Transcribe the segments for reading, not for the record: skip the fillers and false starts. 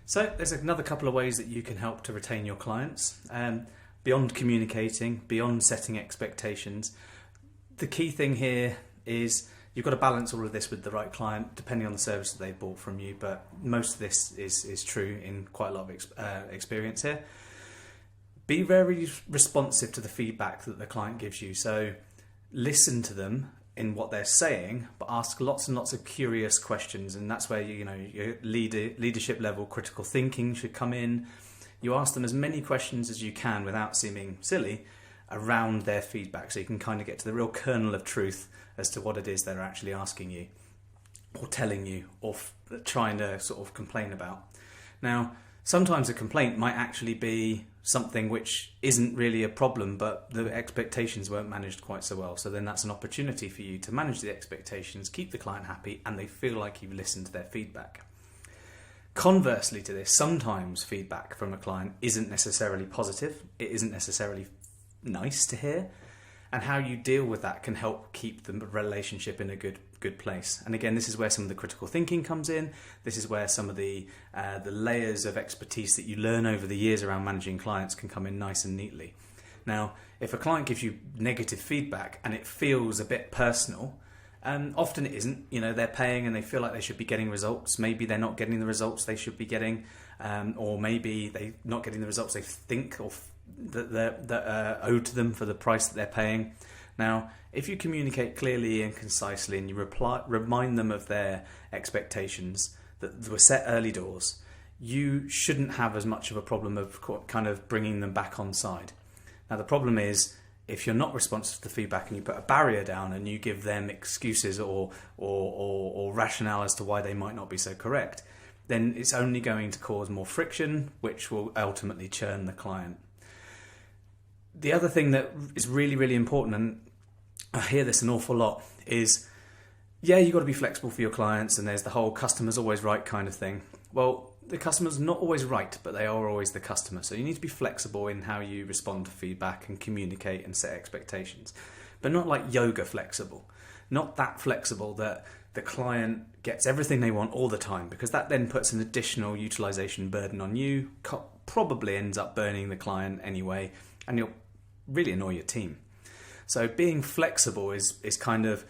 So there's another couple of ways that you can help to retain your clients. Beyond communicating, beyond setting expectations, the key thing here is you've got to balance all of this with the right client, depending on the service that they've bought from you. But most of this is true in quite a lot of experience here. Be very responsive to the feedback that the client gives you. So listen to them in what they're saying, but ask lots and lots of curious questions. And that's where your leadership level critical thinking should come in. You ask them as many questions as you can without seeming silly around their feedback, so you can kind of get to the real kernel of truth as to what it is they're actually asking you or telling you or trying to sort of complain about. Now, sometimes a complaint might actually be something which isn't really a problem, but the expectations weren't managed quite so well. So then that's an opportunity for you to manage the expectations, keep the client happy, and they feel like you've listened to their feedback. Conversely to this, sometimes feedback from a client isn't necessarily positive. It isn't necessarily nice to hear. And how you deal with that can help keep the relationship in a good place. And again, this is where some of the critical thinking comes in. This is where some of the layers of expertise that you learn over the years around managing clients can come in nice and neatly. Now, if a client gives you negative feedback and it feels a bit personal, often it isn't. They're paying and they feel like they should be getting results. Maybe they're not getting the results they should be getting, or maybe they're not getting the results they think or that are owed to them for the price that they're paying. Now, if you communicate clearly and concisely and you remind them of their expectations that were set early doors, you shouldn't have as much of a problem of kind of bringing them back on side. Now, the problem is if you're not responsive to the feedback and you put a barrier down and you give them excuses or rationale as to why they might not be so correct, then it's only going to cause more friction, which will ultimately churn the client. The other thing that is really, really important, and I hear this an awful lot, is, you've got to be flexible for your clients, and there's the whole customer's always right kind of thing. Well, the customer's not always right, but they are always the customer. So you need to be flexible in how you respond to feedback and communicate and set expectations. But not like yoga flexible. Not that flexible that the client gets everything they want all the time, because that then puts an additional utilization burden on you, probably ends up burning the client anyway, and you'll really annoy your team. So being flexible is kind of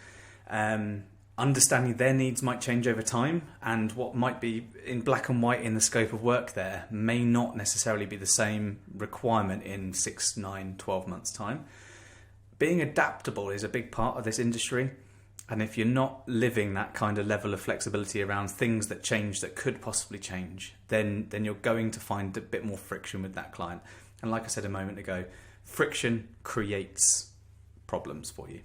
understanding their needs might change over time, and what might be in black and white in the scope of work there may not necessarily be the same requirement in 6, 9, 12 months time. Being adaptable is a big part of this industry, and if you're not living that kind of level of flexibility around things that change, that could possibly change, then you're going to find a bit more friction with that client. And like I said a moment ago, friction creates problems for you.